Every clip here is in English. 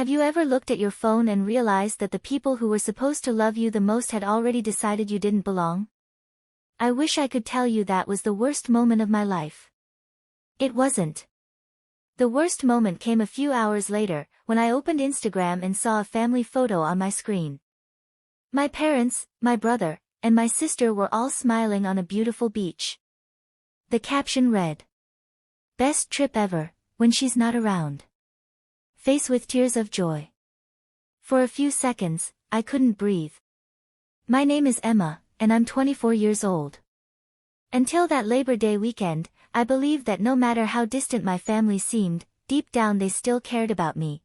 Have you ever looked at your phone and realized that the people who were supposed to love you the most had already decided you didn't belong? I wish I could tell you that was the worst moment of my life. It wasn't. The worst moment came a few hours later, when I opened Instagram and saw a family photo on my screen. My parents, my brother, and my sister were all smiling on a beautiful beach. The caption read, "Best trip ever, when she's not around." Face with tears of joy. For a few seconds, I couldn't breathe. My name is Emma, and I'm 24 years old. Until that Labor Day weekend, I believed that no matter how distant my family seemed, deep down they still cared about me.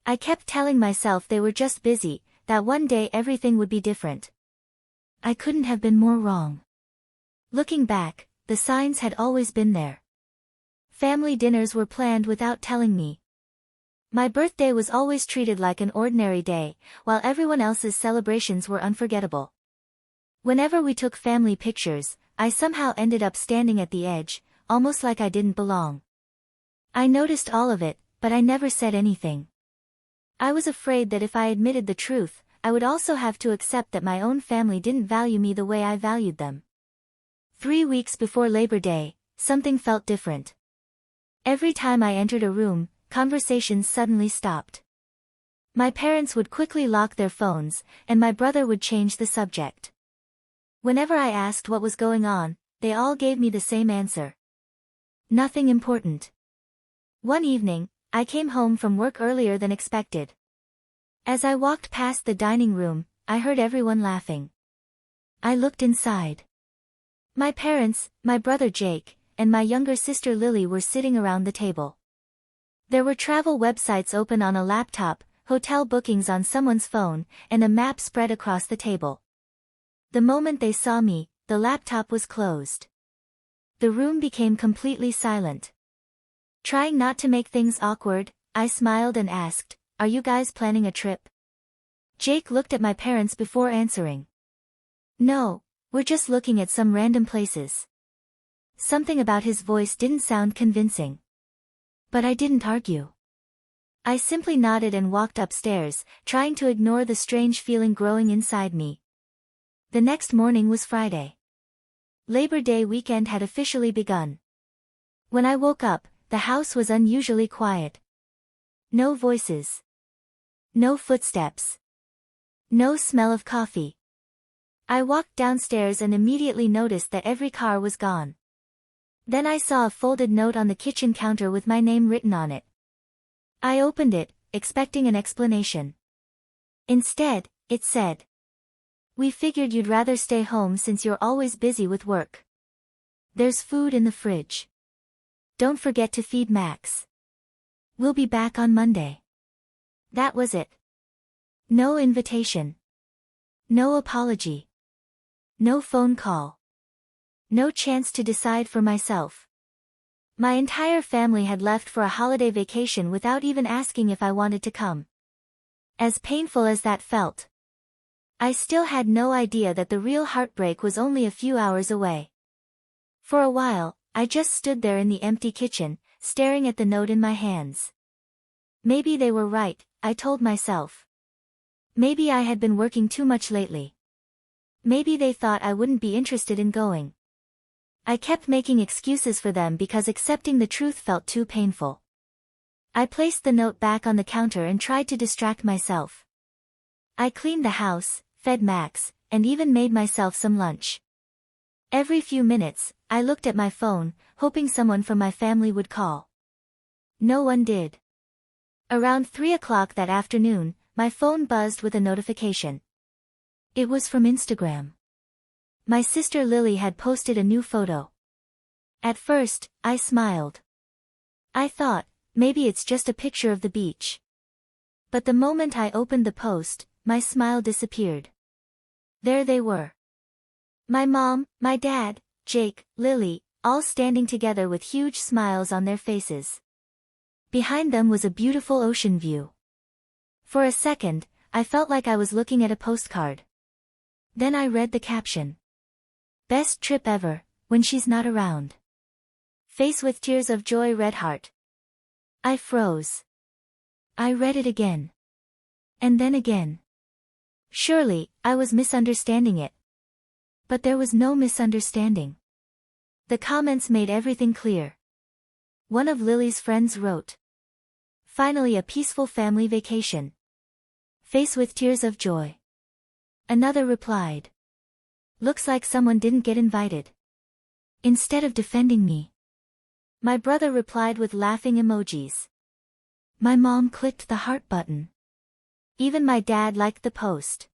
I kept telling myself they were just busy, that one day everything would be different. I couldn't have been more wrong. Looking back, the signs had always been there. Family dinners were planned without telling me. My birthday was always treated like an ordinary day, while everyone else's celebrations were unforgettable. Whenever we took family pictures, I somehow ended up standing at the edge, almost like I didn't belong. I noticed all of it, but I never said anything. I was afraid that if I admitted the truth, I would also have to accept that my own family didn't value me the way I valued them. 3 weeks before Labor Day, something felt different. Every time I entered a room, conversations suddenly stopped. My parents would quickly lock their phones, and my brother would change the subject. Whenever I asked what was going on, they all gave me the same answer. Nothing important. One evening, I came home from work earlier than expected. As I walked past the dining room, I heard everyone laughing. I looked inside. My parents, my brother Jake, and my younger sister Lily were sitting around the table. There were travel websites open on a laptop, hotel bookings on someone's phone, and a map spread across the table. The moment they saw me, the laptop was closed. The room became completely silent. Trying not to make things awkward, I smiled and asked, "Are you guys planning a trip?" Jake looked at my parents before answering. "No, we're just looking at some random places." Something about his voice didn't sound convincing. But I didn't argue. I simply nodded and walked upstairs, trying to ignore the strange feeling growing inside me. The next morning was Friday. Labor Day weekend had officially begun. When I woke up, the house was unusually quiet. No voices. No footsteps. No smell of coffee. I walked downstairs and immediately noticed that every car was gone. Then I saw a folded note on the kitchen counter with my name written on it. I opened it, expecting an explanation. Instead, it said, "We figured you'd rather stay home since you're always busy with work. There's food in the fridge. Don't forget to feed Max. We'll be back on Monday." That was it. No invitation. No apology. No phone call. No chance to decide for myself. My entire family had left for a holiday vacation without even asking if I wanted to come. As painful as that felt, I still had no idea that the real heartbreak was only a few hours away. For a while, I just stood there in the empty kitchen, staring at the note in my hands. Maybe they were right, I told myself. Maybe I had been working too much lately. Maybe they thought I wouldn't be interested in going. I kept making excuses for them because accepting the truth felt too painful. I placed the note back on the counter and tried to distract myself. I cleaned the house, fed Max, and even made myself some lunch. Every few minutes, I looked at my phone, hoping someone from my family would call. No one did. Around 3 o'clock that afternoon, my phone buzzed with a notification. It was from Instagram. My sister Lily had posted a new photo. At first, I smiled. I thought, maybe it's just a picture of the beach. But the moment I opened the post, my smile disappeared. There they were. My mom, my dad, Jake, Lily, all standing together with huge smiles on their faces. Behind them was a beautiful ocean view. For a second, I felt like I was looking at a postcard. Then I read the caption. "Best trip ever, when she's not around." Face with tears of joy red heart. I froze. I read it again. And then again. Surely, I was misunderstanding it. But there was no misunderstanding. The comments made everything clear. One of Lily's friends wrote, "Finally a peaceful family vacation. Face with tears of joy." Another replied, "Looks like someone didn't get invited." Instead of defending me, my brother replied with laughing emojis. My mom clicked the heart button. Even my dad liked the post.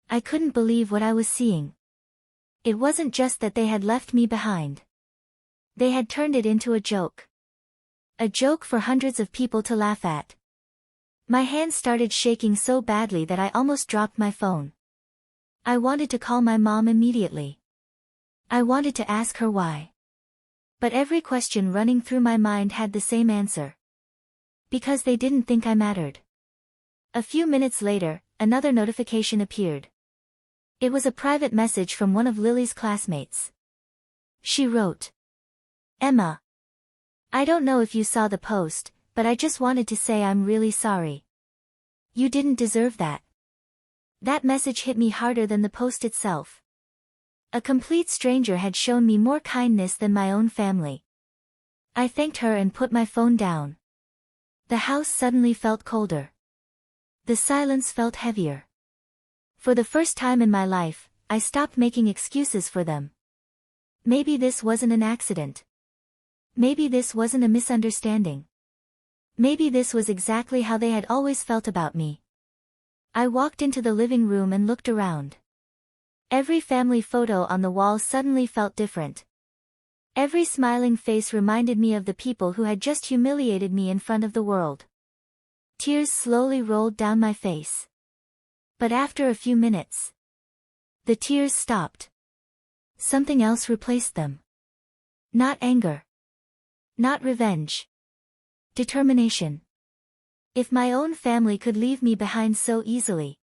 I couldn't believe what I was seeing. It wasn't just that they had left me behind. They had turned it into a joke. A joke for hundreds of people to laugh at. My hands started shaking so badly that I almost dropped my phone. I wanted to call my mom immediately. I wanted to ask her why. But every question running through my mind had the same answer. Because they didn't think I mattered. A few minutes later, another notification appeared. It was a private message from one of Lily's classmates. She wrote, "Emma, I don't know if you saw the post, but I just wanted to say I'm really sorry. You didn't deserve that." That message hit me harder than the post itself. A complete stranger had shown me more kindness than my own family. I thanked her and put my phone down. The house suddenly felt colder. The silence felt heavier. For the first time in my life, I stopped making excuses for them. Maybe this wasn't an accident. Maybe this wasn't a misunderstanding. Maybe this was exactly how they had always felt about me. I walked into the living room and looked around. Every family photo on the wall suddenly felt different. Every smiling face reminded me of the people who had just humiliated me in front of the world. Tears slowly rolled down my face. But after a few minutes, the tears stopped. Something else replaced them. Not anger. Not revenge. Determination. If my own family could leave me behind so easily,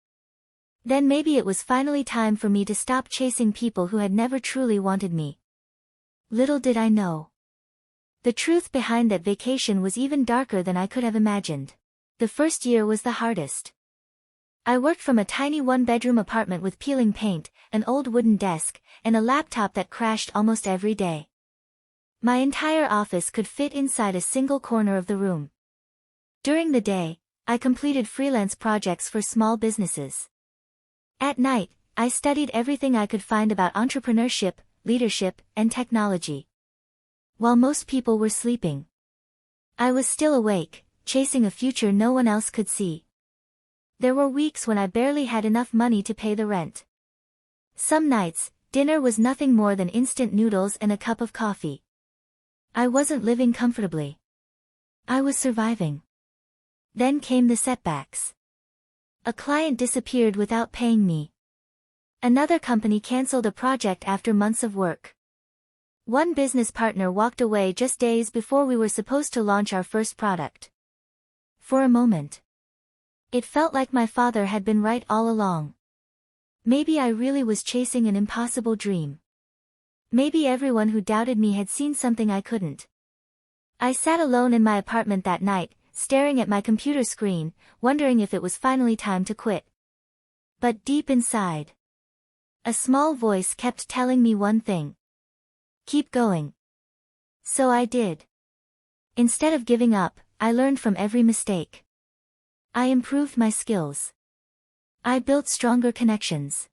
then maybe it was finally time for me to stop chasing people who had never truly wanted me. Little did I know. The truth behind that vacation was even darker than I could have imagined. The first year was the hardest. I worked from a tiny one-bedroom apartment with peeling paint, an old wooden desk, and a laptop that crashed almost every day. My entire office could fit inside a single corner of the room. During the day, I completed freelance projects for small businesses. At night, I studied everything I could find about entrepreneurship, leadership, and technology. While most people were sleeping, I was still awake, chasing a future no one else could see. There were weeks when I barely had enough money to pay the rent. Some nights, dinner was nothing more than instant noodles and a cup of coffee. I wasn't living comfortably. I was surviving. Then came the setbacks. A client disappeared without paying me. Another company canceled a project after months of work. One business partner walked away just days before we were supposed to launch our first product. For a moment, it felt like my father had been right all along. Maybe I really was chasing an impossible dream. Maybe everyone who doubted me had seen something I couldn't. I sat alone in my apartment that night, staring at my computer screen, wondering if it was finally time to quit. But deep inside, a small voice kept telling me one thing. Keep going. So I did. Instead of giving up, I learned from every mistake. I improved my skills. I built stronger connections.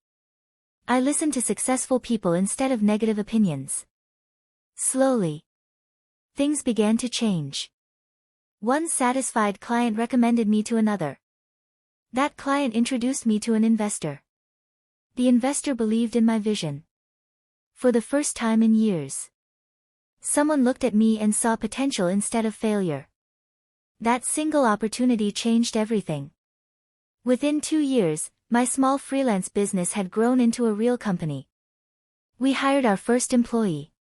I listened to successful people instead of negative opinions. Slowly, things began to change. One satisfied client recommended me to another. That client introduced me to an investor. The investor believed in my vision. For the first time in years, someone looked at me and saw potential instead of failure. That single opportunity changed everything. Within 2 years, my small freelance business had grown into a real company. We hired our first employee.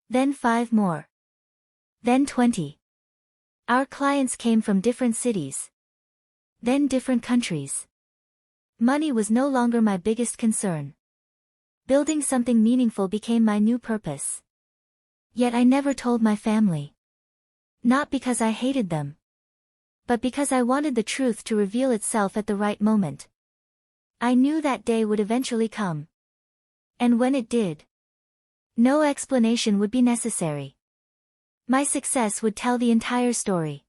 Then 5 more. Then 20. Our clients came from different cities. Then different countries. Money was no longer my biggest concern. Building something meaningful became my new purpose. Yet I never told my family. Not because I hated them, but because I wanted the truth to reveal itself at the right moment. I knew that day would eventually come. And when it did, no explanation would be necessary. My success would tell the entire story.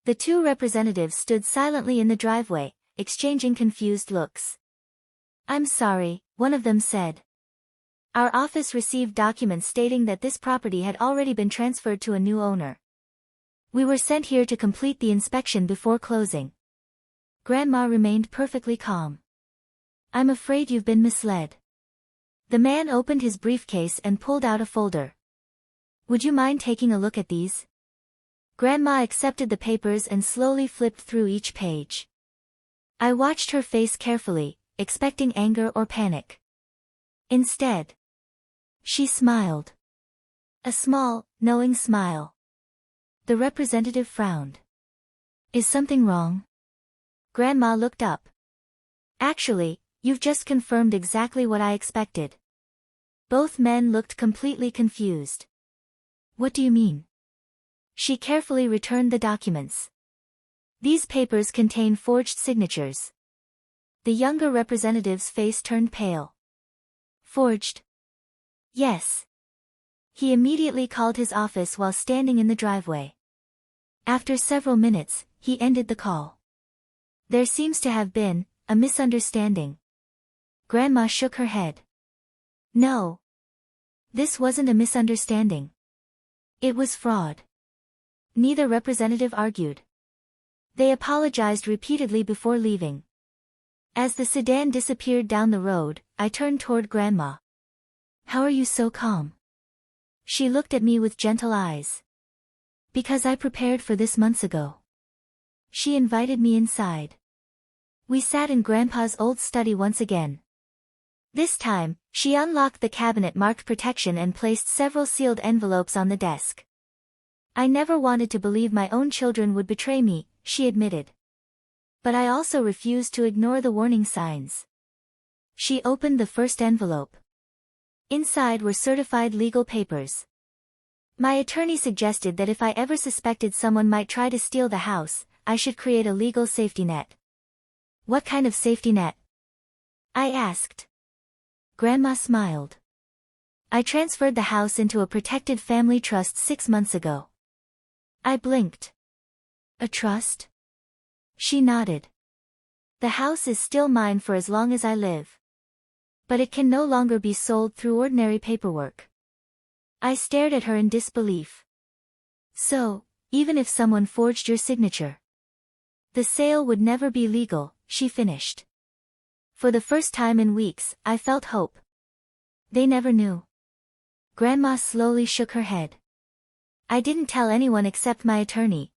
The two representatives stood silently in the driveway, exchanging confused looks. "I'm sorry," one of them said. "Our office received documents stating that this property had already been transferred to a new owner. We were sent here to complete the inspection before closing." Grandma remained perfectly calm. "I'm afraid you've been misled." The man opened his briefcase and pulled out a folder. "Would you mind taking a look at these?" Grandma accepted the papers and slowly flipped through each page. I watched her face carefully, expecting anger or panic. Instead, she smiled. A small, knowing smile. The representative frowned. "Is something wrong?" Grandma looked up. "Actually, you've just confirmed exactly what I expected." Both men looked completely confused. "What do you mean?" She carefully returned the documents. "These papers contain forged signatures." The younger representative's face turned pale. "Forged?" "Yes." He immediately called his office while standing in the driveway. After several minutes, he ended the call. "There seems to have been a misunderstanding." Grandma shook her head. "No. This wasn't a misunderstanding. It was fraud." Neither representative argued. They apologized repeatedly before leaving. As the sedan disappeared down the road, I turned toward Grandma. "How are you so calm?" She looked at me with gentle eyes. "Because I prepared for this months ago." She invited me inside. We sat in Grandpa's old study once again. This time, she unlocked the cabinet marked protection and placed several sealed envelopes on the desk. "I never wanted to believe my own children would betray me," she admitted. "But I also refused to ignore the warning signs." She opened the first envelope. Inside were certified legal papers. "My attorney suggested that if I ever suspected someone might try to steal the house, I should create a legal safety net." "What kind of safety net?" I asked. Grandma smiled. "I transferred the house into a protected family trust 6 months ago." I blinked. "A trust?" She nodded. "The house is still mine for as long as I live. But it can no longer be sold through ordinary paperwork." I stared at her in disbelief. "So, even if someone forged your signature, the sale would never be legal," she finished. For the first time in weeks, I felt hope. "They never knew." Grandma slowly shook her head. "I didn't tell anyone except my attorney."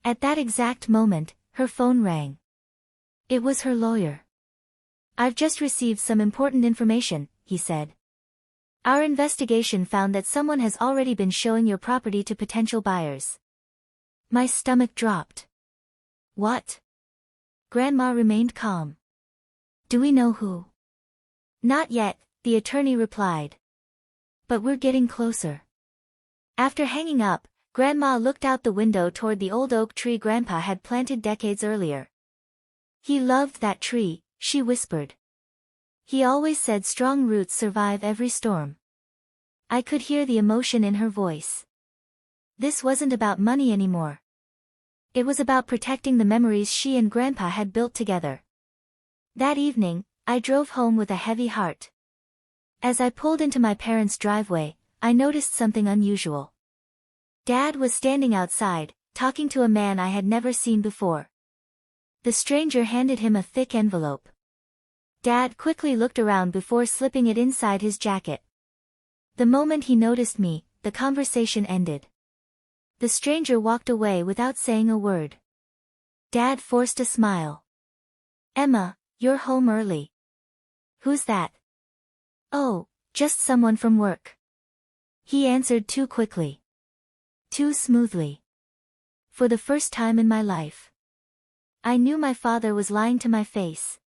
At that exact moment, her phone rang. It was her lawyer. "I've just received some important information," he said. "Our investigation found that someone has already been showing your property to potential buyers." My stomach dropped. "What?" Grandma remained calm. "Do we know who?" "Not yet," the attorney replied. "But we're getting closer." After hanging up, Grandma looked out the window toward the old oak tree Grandpa had planted decades earlier. "He loved that tree," she whispered. He always said strong roots survive every storm. I could hear the emotion in her voice. This wasn't about money anymore. It was about protecting the memories she and Grandpa had built together. That evening, I drove home with a heavy heart. As I pulled into my parents' driveway, I noticed something unusual. Dad was standing outside, talking to a man I had never seen before. The stranger handed him a thick envelope. Dad quickly looked around before slipping it inside his jacket. The moment he noticed me, the conversation ended. The stranger walked away without saying a word. Dad forced a smile. "Emma, you're home early." "Who's that?" "Oh, just someone from work." He answered too quickly. Too smoothly. For the first time in my life, I knew my father was lying to my face.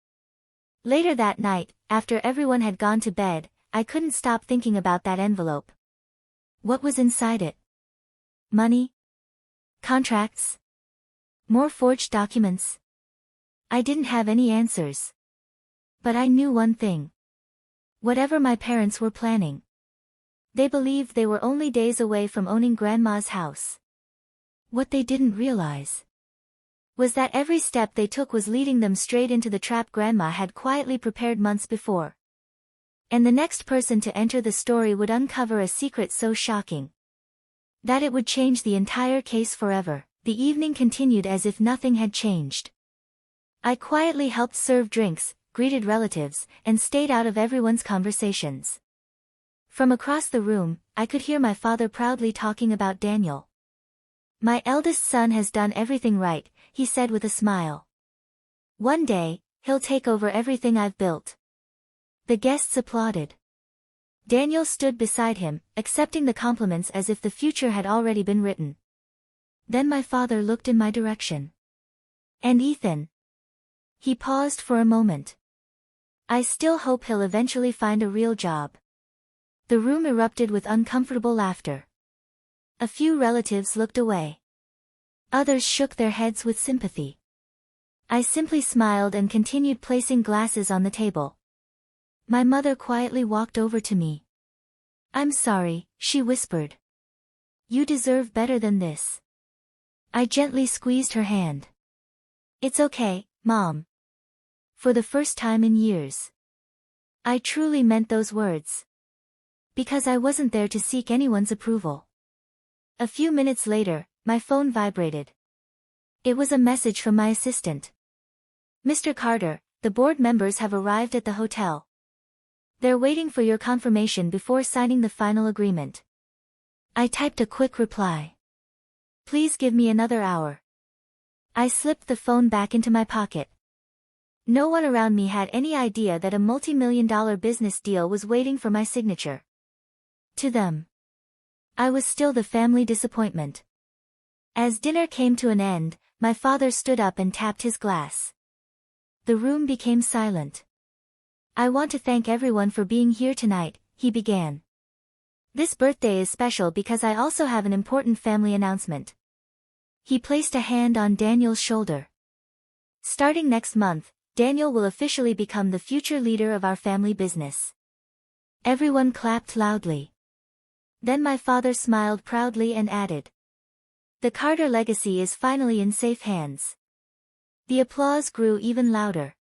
Later that night, after everyone had gone to bed, I couldn't stop thinking about that envelope. What was inside it? Money? Contracts? More forged documents? I didn't have any answers. But I knew one thing. Whatever my parents were planning, they believed they were only days away from owning Grandma's house. What they didn't realize was that every step they took was leading them straight into the trap Grandma had quietly prepared months before. And the next person to enter the story would uncover a secret so shocking that it would change the entire case forever. The evening continued as if nothing had changed. I quietly helped serve drinks, greeted relatives, and stayed out of everyone's conversations. From across the room, I could hear my father proudly talking about Daniel. "My eldest son has done everything right," he said with a smile. "One day, he'll take over everything I've built." The guests applauded. Daniel stood beside him, accepting the compliments as if the future had already been written. Then my father looked in my direction. "And Ethan?" He paused for a moment. "I still hope he'll eventually find a real job." The room erupted with uncomfortable laughter. A few relatives looked away. Others shook their heads with sympathy. I simply smiled and continued placing glasses on the table. My mother quietly walked over to me. "I'm sorry," she whispered. "You deserve better than this." I gently squeezed her hand. "It's okay, Mom." For the first time in years, I truly meant those words. Because I wasn't there to seek anyone's approval. A few minutes later, my phone vibrated. It was a message from my assistant. "Mr. Carter, the board members have arrived at the hotel. They're waiting for your confirmation before signing the final agreement." I typed a quick reply. "Please give me another hour." I slipped the phone back into my pocket. No one around me had any idea that a multi-million-dollar business deal was waiting for my signature. To them, I was still the family disappointment. As dinner came to an end, my father stood up and tapped his glass. The room became silent. "I want to thank everyone for being here tonight," he began. "This birthday is special because I also have an important family announcement." He placed a hand on Daniel's shoulder. "Starting next month, Daniel will officially become the future leader of our family business." Everyone clapped loudly. Then my father smiled proudly and added, "The Carter legacy is finally in safe hands." The applause grew even louder.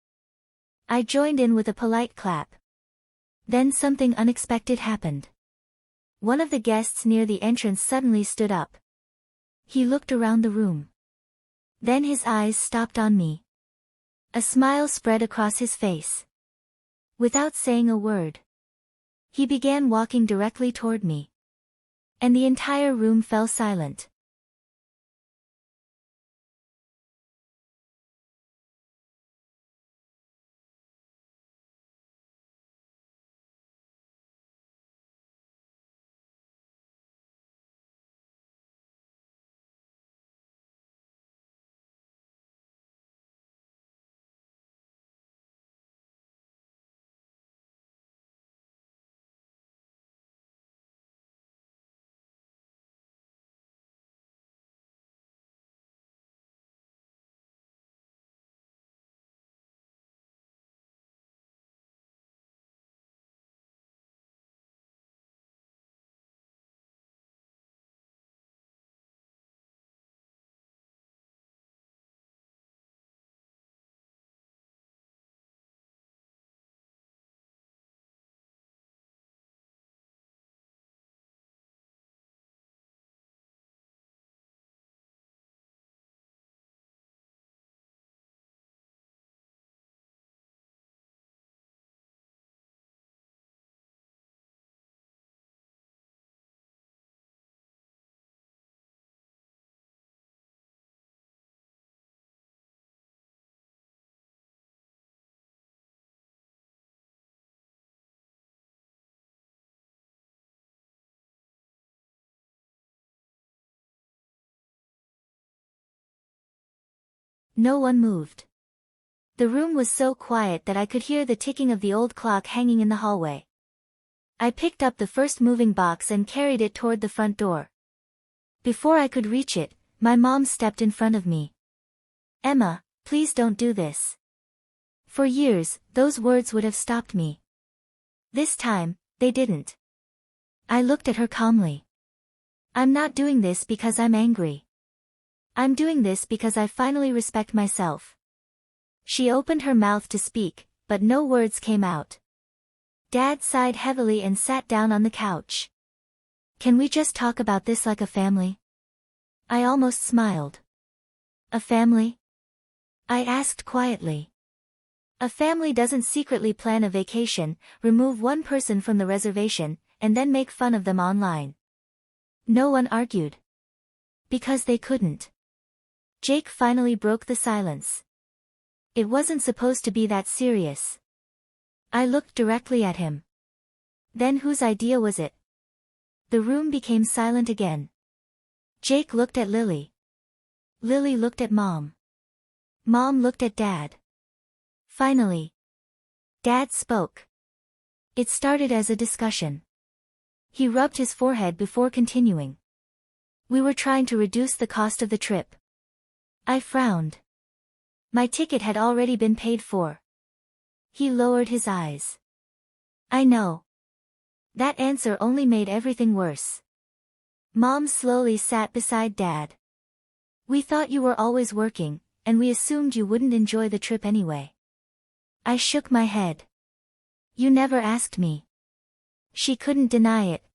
I joined in with a polite clap. Then something unexpected happened. One of the guests near the entrance suddenly stood up. He looked around the room. Then his eyes stopped on me. A smile spread across his face. Without saying a word, he began walking directly toward me. And the entire room fell silent. No one moved. The room was so quiet that I could hear the ticking of the old clock hanging in the hallway. I picked up the first moving box and carried it toward the front door. Before I could reach it, my mom stepped in front of me. "Emma, please don't do this." For years, those words would have stopped me. This time, they didn't. I looked at her calmly. "I'm not doing this because I'm angry. I'm doing this because I finally respect myself." She opened her mouth to speak, but no words came out. Dad sighed heavily and sat down on the couch. "Can we just talk about this like a family?" I almost smiled. "A family?" I asked quietly. "A family doesn't secretly plan a vacation, remove one person from the reservation, and then make fun of them online." No one argued. Because they couldn't. Jake finally broke the silence. "It wasn't supposed to be that serious." I looked directly at him. "Then whose idea was it?" The room became silent again. Jake looked at Lily. Lily looked at Mom. Mom looked at Dad. Finally, Dad spoke. It started as a discussion. He rubbed his forehead before continuing. "We were trying to reduce the cost of the trip." I frowned. My ticket had already been paid for. He lowered his eyes. "I know." That answer only made everything worse. Mom slowly sat beside Dad. "We thought you were always working, and we assumed you wouldn't enjoy the trip anyway." I shook my head. "You never asked me." She couldn't deny it.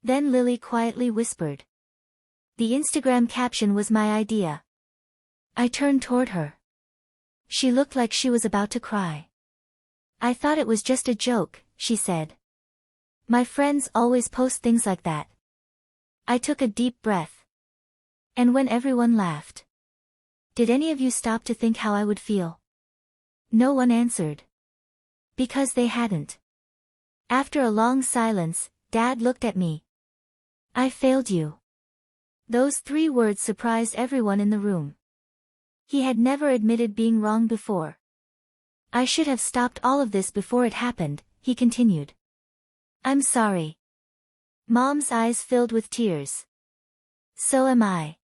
Then Lily quietly whispered. "The Instagram caption was my idea." I turned toward her. She looked like she was about to cry. "I thought it was just a joke," she said. "My friends always post things like that." I took a deep breath. "And when everyone laughed, did any of you stop to think how I would feel?" No one answered. Because they hadn't. After a long silence, Dad looked at me. "I failed you." Those 3 words surprised everyone in the room. He had never admitted being wrong before. "I should have stopped all of this before it happened," he continued. "I'm sorry." Mom's eyes filled with tears. "So am I."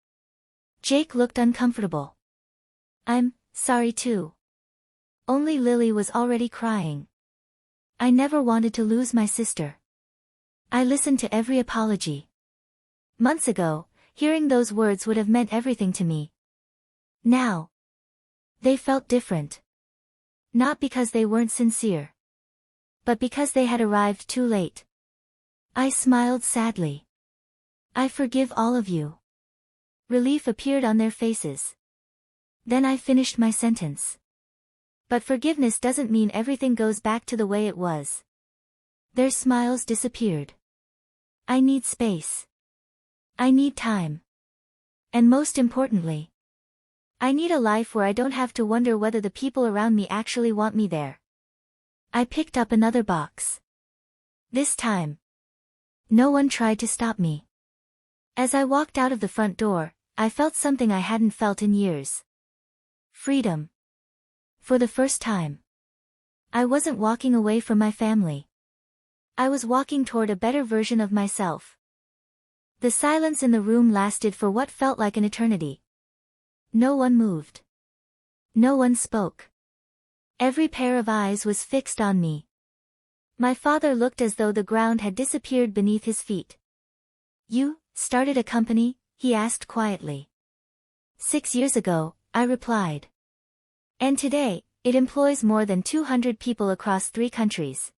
Jake looked uncomfortable. "I'm sorry too." Only Lily was already crying. I never wanted to lose my sister. I listened to every apology. Months ago, hearing those words would have meant everything to me. Now, they felt different. Not because they weren't sincere, but because they had arrived too late. I smiled sadly. "I forgive all of you." Relief appeared on their faces. Then I finished my sentence. "But forgiveness doesn't mean everything goes back to the way it was." Their smiles disappeared. "I need space. I need time. And most importantly, I need a life where I don't have to wonder whether the people around me actually want me there." I picked up another box. This time, no one tried to stop me. As I walked out of the front door, I felt something I hadn't felt in years. Freedom. For the first time. I wasn't walking away from my family. I was walking toward a better version of myself. The silence in the room lasted for what felt like an eternity. No one moved. No one spoke. Every pair of eyes was fixed on me. My father looked as though the ground had disappeared beneath his feet. "You started a company?" he asked quietly. 6 years ago, I replied. "And today, it employs more than 200 people across 3 countries."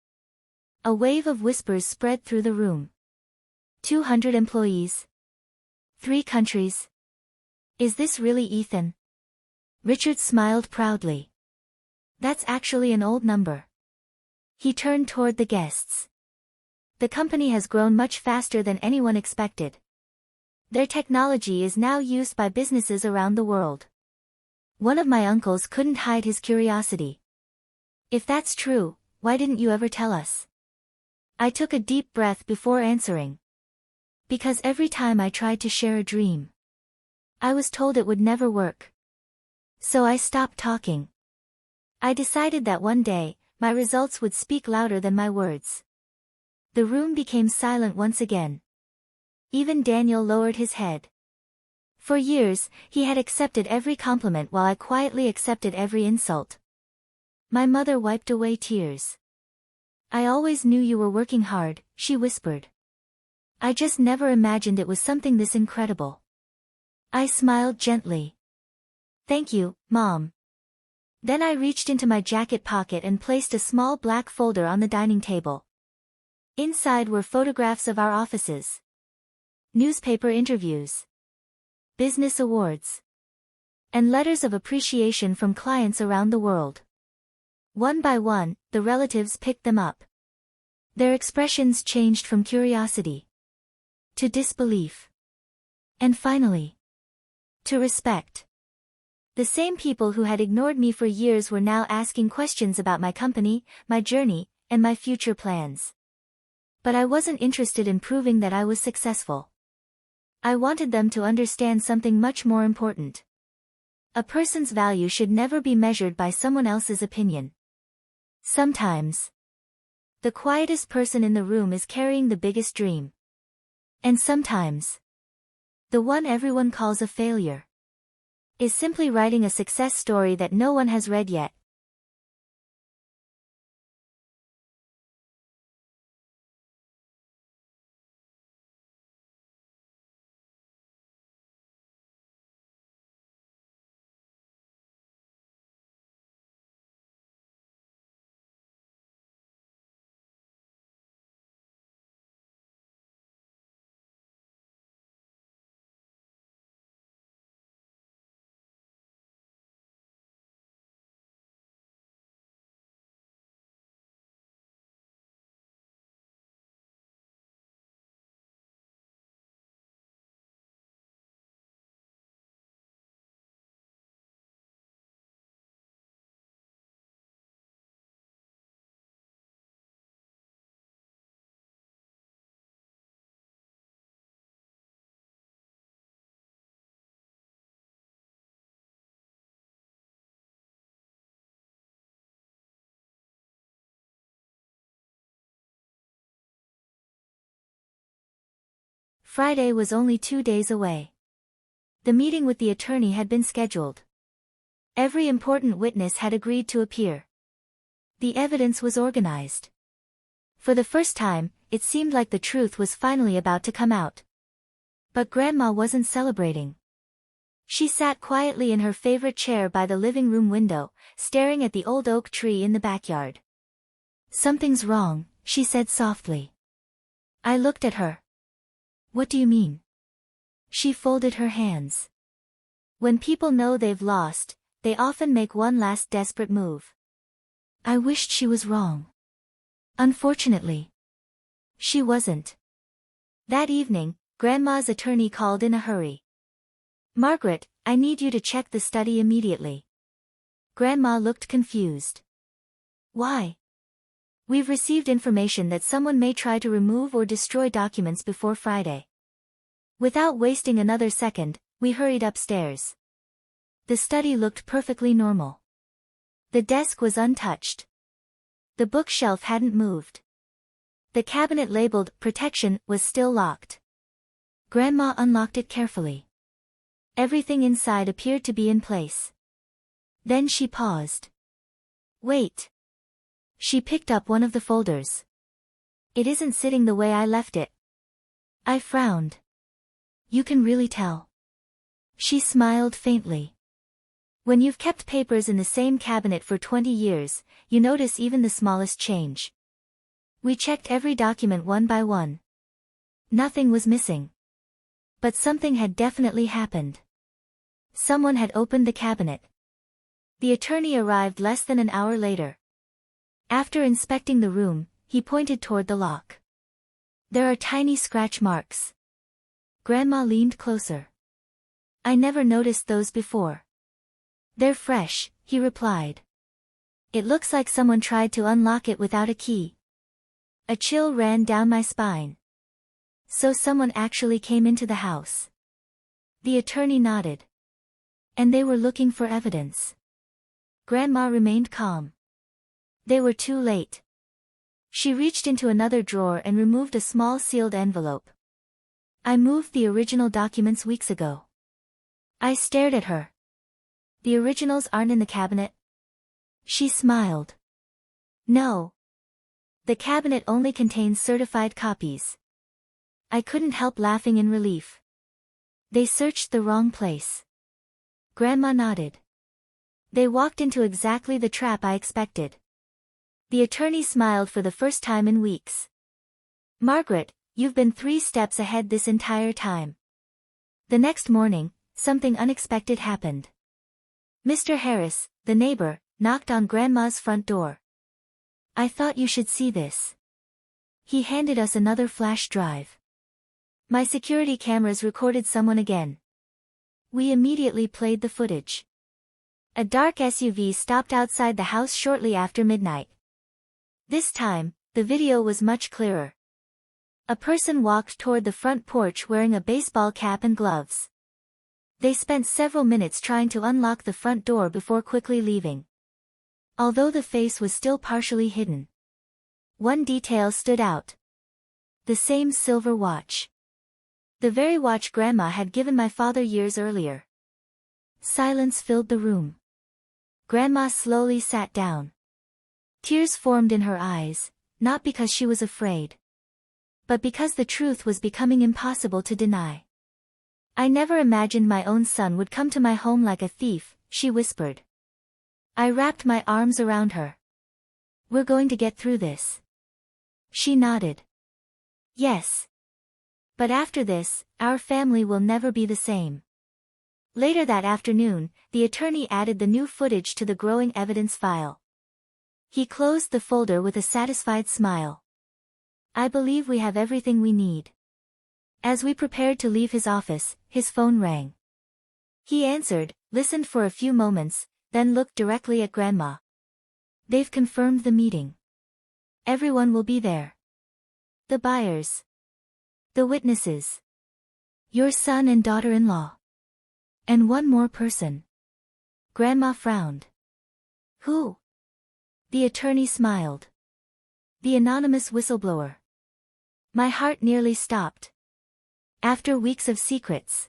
A wave of whispers spread through the room. 200 employees. 3 countries. Is this really Ethan? Richard smiled proudly. That's actually an old number. He turned toward the guests. The company has grown much faster than anyone expected. Their technology is now used by businesses around the world. One of my uncles couldn't hide his curiosity. If that's true, why didn't you ever tell us? I took a deep breath before answering. Because every time I tried to share a dream, I was told it would never work. So I stopped talking. I decided that one day, my results would speak louder than my words. The room became silent once again. Even Daniel lowered his head. For years, he had accepted every compliment while I quietly accepted every insult. My mother wiped away tears. "I always knew you were working hard," she whispered. "I just never imagined it was something this incredible." I smiled gently. "Thank you, Mom." Then I reached into my jacket pocket and placed a small black folder on the dining table. Inside were photographs of our offices, newspaper interviews, business awards, and letters of appreciation from clients around the world. One by one, the relatives picked them up. Their expressions changed from curiosity to disbelief, and finally, to respect. The same people who had ignored me for years were now asking questions about my company, my journey, and my future plans. But I wasn't interested in proving that I was successful. I wanted them to understand something much more important. A person's value should never be measured by someone else's opinion. Sometimes, the quietest person in the room is carrying the biggest dream. And sometimes, the one everyone calls a failure is simply writing a success story that no one has read yet. Friday was only 2 days away. The meeting with the attorney had been scheduled. Every important witness had agreed to appear. The evidence was organized. For the first time, it seemed like the truth was finally about to come out. But Grandma wasn't celebrating. She sat quietly in her favorite chair by the living room window, staring at the old oak tree in the backyard. "Something's wrong," she said softly. I looked at her. "What do you mean?" She folded her hands. "When people know they've lost, they often make one last desperate move." I wished she was wrong. Unfortunately, she wasn't. That evening, Grandma's attorney called in a hurry. "Margaret, I need you to check the study immediately." Grandma looked confused. "Why?" "We've received information that someone may try to remove or destroy documents before Friday." Without wasting another second, we hurried upstairs. The study looked perfectly normal. The desk was untouched. The bookshelf hadn't moved. The cabinet labeled "Protection" was still locked. Grandma unlocked it carefully. Everything inside appeared to be in place. Then she paused. "Wait." She picked up one of the folders. "It isn't sitting the way I left it." I frowned. "You can really tell." She smiled faintly. "When you've kept papers in the same cabinet for 20 years, you notice even the smallest change." We checked every document one by one. Nothing was missing. But something had definitely happened. Someone had opened the cabinet. The attorney arrived less than an hour later. After inspecting the room, he pointed toward the lock. "There are tiny scratch marks." Grandma leaned closer. "I never noticed those before." "They're fresh," he replied. "It looks like someone tried to unlock it without a key." A chill ran down my spine. So someone actually came into the house. The attorney nodded. And they were looking for evidence. Grandma remained calm. They were too late. She reached into another drawer and removed a small sealed envelope. I moved the original documents weeks ago. I stared at her. The originals aren't in the cabinet? She smiled. No. The cabinet only contains certified copies. I couldn't help laughing in relief. They searched the wrong place. Grandma nodded. They walked into exactly the trap I expected. The attorney smiled for the first time in weeks. Margaret, you've been 3 steps ahead this entire time. The next morning, something unexpected happened. Mr. Harris, the neighbor, knocked on Grandma's front door. I thought you should see this. He handed us another flash drive. My security cameras recorded someone again. We immediately played the footage. A dark SUV stopped outside the house shortly after midnight. This time, the video was much clearer. A person walked toward the front porch wearing a baseball cap and gloves. They spent several minutes trying to unlock the front door before quickly leaving. Although the face was still partially hidden, one detail stood out. The same silver watch. The very watch Grandma had given my father years earlier. Silence filled the room. Grandma slowly sat down. Tears formed in her eyes, not because she was afraid, but because the truth was becoming impossible to deny. I never imagined my own son would come to my home like a thief, she whispered. I wrapped my arms around her. We're going to get through this. She nodded. Yes. But after this, our family will never be the same. Later that afternoon, the attorney added the new footage to the growing evidence file. He closed the folder with a satisfied smile. I believe we have everything we need. As we prepared to leave his office, his phone rang. He answered, listened for a few moments, then looked directly at Grandma. They've confirmed the meeting. Everyone will be there. The buyers. The witnesses. Your son and daughter-in-law. And one more person. Grandma frowned. Who? The attorney smiled. The anonymous whistleblower. My heart nearly stopped. After weeks of secrets,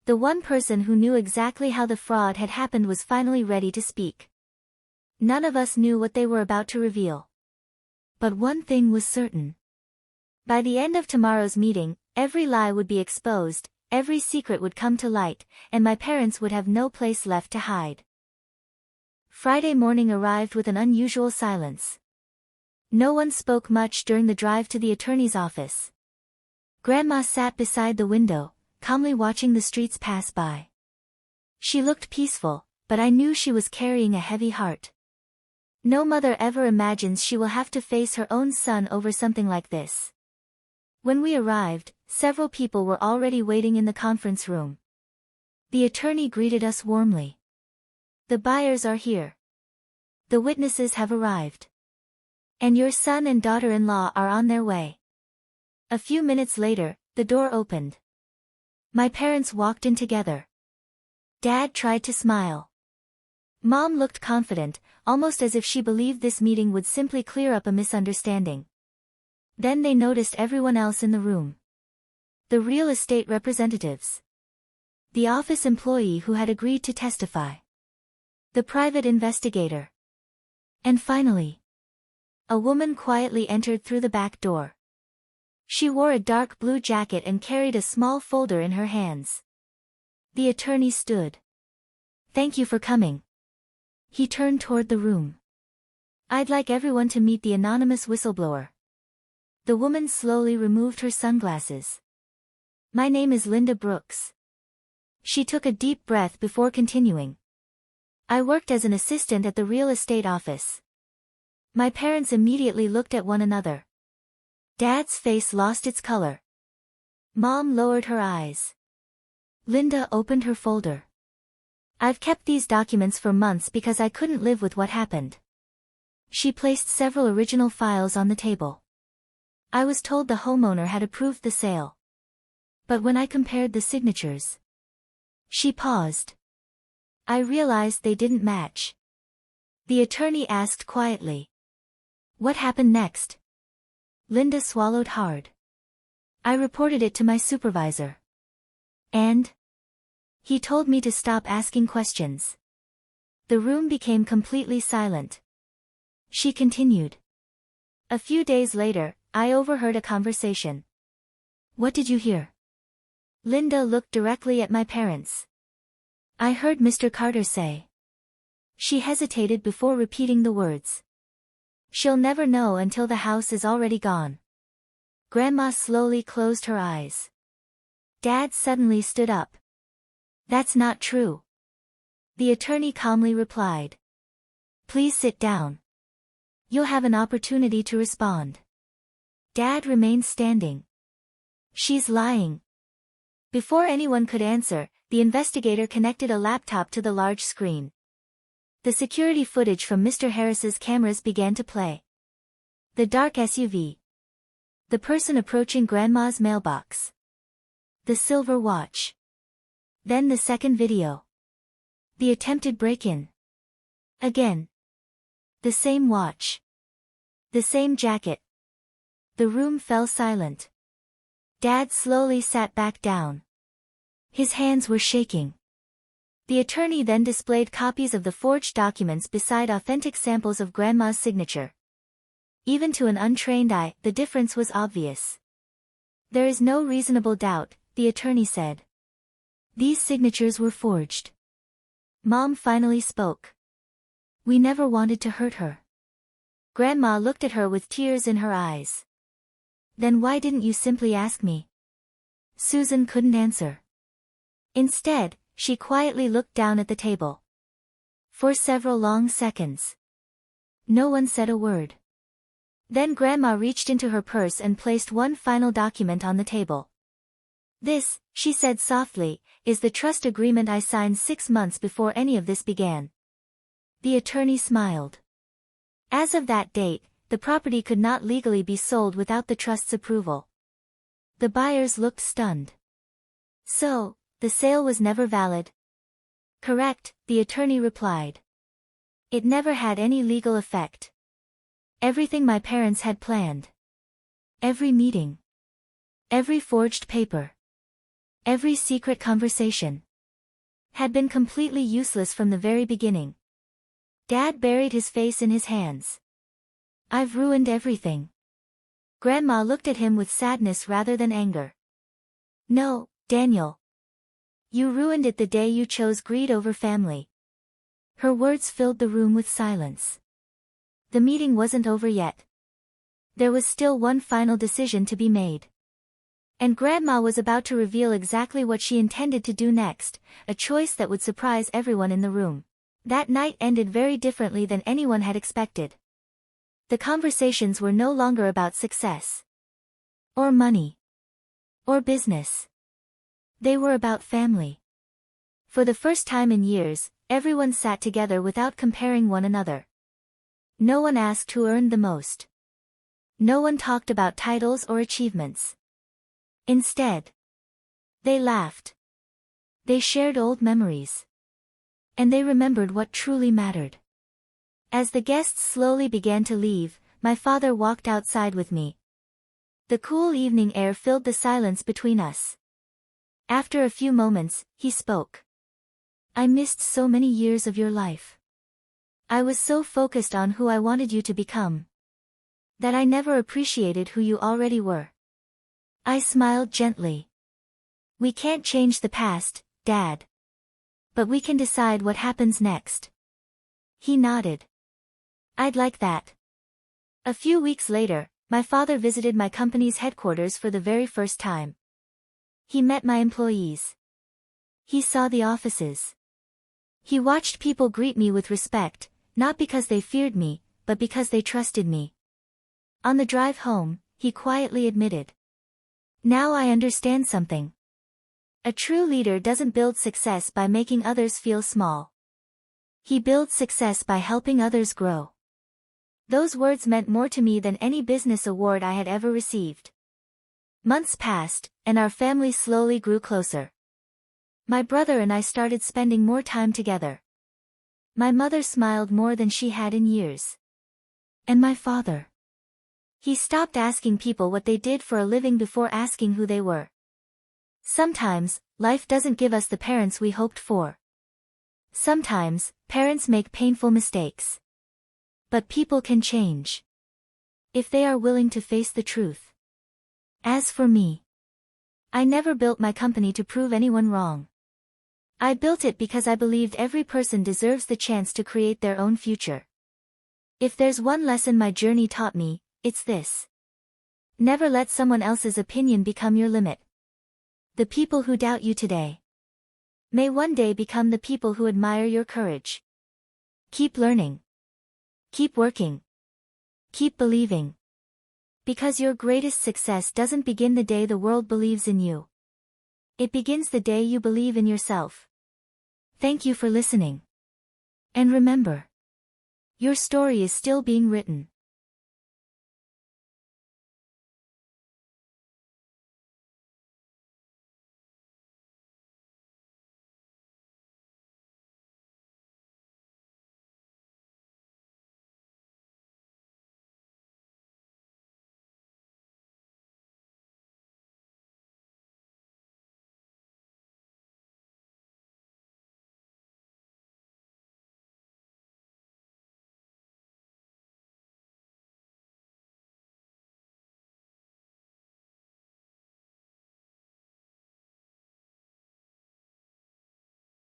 the one person who knew exactly how the fraud had happened was finally ready to speak. None of us knew what they were about to reveal. But one thing was certain. By the end of tomorrow's meeting, every lie would be exposed, every secret would come to light, and my parents would have no place left to hide. Friday morning arrived with an unusual silence. No one spoke much during the drive to the attorney's office. Grandma sat beside the window, calmly watching the streets pass by. She looked peaceful, but I knew she was carrying a heavy heart. No mother ever imagines she will have to face her own son over something like this. When we arrived, several people were already waiting in the conference room. The attorney greeted us warmly. The buyers are here. The witnesses have arrived. And your son and daughter-in-law are on their way. A few minutes later, the door opened. My parents walked in together. Dad tried to smile. Mom looked confident, almost as if she believed this meeting would simply clear up a misunderstanding. Then they noticed everyone else in the room. The real estate representatives. The office employee who had agreed to testify. The private investigator. And finally, a woman quietly entered through the back door. She wore a dark blue jacket and carried a small folder in her hands. The attorney stood. Thank you for coming. He turned toward the room. I'd like everyone to meet the anonymous whistleblower. The woman slowly removed her sunglasses. My name is Linda Brooks. She took a deep breath before continuing. I worked as an assistant at the real estate office. My parents immediately looked at one another. Dad's face lost its color. Mom lowered her eyes. Linda opened her folder. I've kept these documents for months because I couldn't live with what happened. She placed several original files on the table. I was told the homeowner had approved the sale. But when I compared the signatures... She paused. I realized they didn't match. The attorney asked quietly. What happened next? Linda swallowed hard. I reported it to my supervisor. And? He told me to stop asking questions. The room became completely silent. She continued. A few days later, I overheard a conversation. What did you hear? Linda looked directly at my parents. I heard Mr. Carter say. She hesitated before repeating the words. She'll never know until the house is already gone. Grandma slowly closed her eyes. Dad suddenly stood up. That's not true. The attorney calmly replied. Please sit down. You'll have an opportunity to respond. Dad remained standing. She's lying. Before anyone could answer, the investigator connected a laptop to the large screen. The security footage from Mr. Harris's cameras began to play. The dark SUV. The person approaching Grandma's mailbox. The silver watch. Then the second video. The attempted break-in. Again. The same watch. The same jacket. The room fell silent. Dad slowly sat back down. His hands were shaking. The attorney then displayed copies of the forged documents beside authentic samples of Grandma's signature. Even to an untrained eye, the difference was obvious. There is no reasonable doubt, the attorney said. These signatures were forged. Mom finally spoke. We never wanted to hurt her. Grandma looked at her with tears in her eyes. Then why didn't you simply ask me? Susan couldn't answer. Instead, she quietly looked down at the table. For several long seconds. No one said a word. Then Grandma reached into her purse and placed one final document on the table. This, she said softly, is the trust agreement I signed 6 months before any of this began. The attorney smiled. As of that date, the property could not legally be sold without the trust's approval. The buyers looked stunned. So, the sale was never valid? Correct, the attorney replied. It never had any legal effect. Everything my parents had planned. Every meeting. Every forged paper. Every secret conversation. Had been completely useless from the very beginning. Dad buried his face in his hands. I've ruined everything. Grandma looked at him with sadness rather than anger. No, Daniel. You ruined it the day you chose greed over family. Her words filled the room with silence. The meeting wasn't over yet. There was still one final decision to be made. And Grandma was about to reveal exactly what she intended to do next, a choice that would surprise everyone in the room. That night ended very differently than anyone had expected. The conversations were no longer about success. Or money. Or business. They were about family. For the first time in years, everyone sat together without comparing one another. No one asked who earned the most. No one talked about titles or achievements. Instead, they laughed. They shared old memories. And they remembered what truly mattered. As the guests slowly began to leave, my father walked outside with me. The cool evening air filled the silence between us. After a few moments, he spoke. I missed so many years of your life. I was so focused on who I wanted you to become, that I never appreciated who you already were. I smiled gently. We can't change the past, Dad. But we can decide what happens next. He nodded. I'd like that. A few weeks later, my father visited my company's headquarters for the very first time. He met my employees. He saw the offices. He watched people greet me with respect, not because they feared me, but because they trusted me. On the drive home, he quietly admitted. Now I understand something. A true leader doesn't build success by making others feel small. He builds success by helping others grow. Those words meant more to me than any business award I had ever received. Months passed, and our family slowly grew closer. My brother and I started spending more time together. My mother smiled more than she had in years. And my father. He stopped asking people what they did for a living before asking who they were. Sometimes, life doesn't give us the parents we hoped for. Sometimes, parents make painful mistakes. But people can change. If they are willing to face the truth. As for me, I never built my company to prove anyone wrong. I built it because I believed every person deserves the chance to create their own future. If there's one lesson my journey taught me, it's this. Never let someone else's opinion become your limit. The people who doubt you today may one day become the people who admire your courage. Keep learning. Keep working. Keep believing. Because your greatest success doesn't begin the day the world believes in you. It begins the day you believe in yourself. Thank you for listening. And remember, your story is still being written.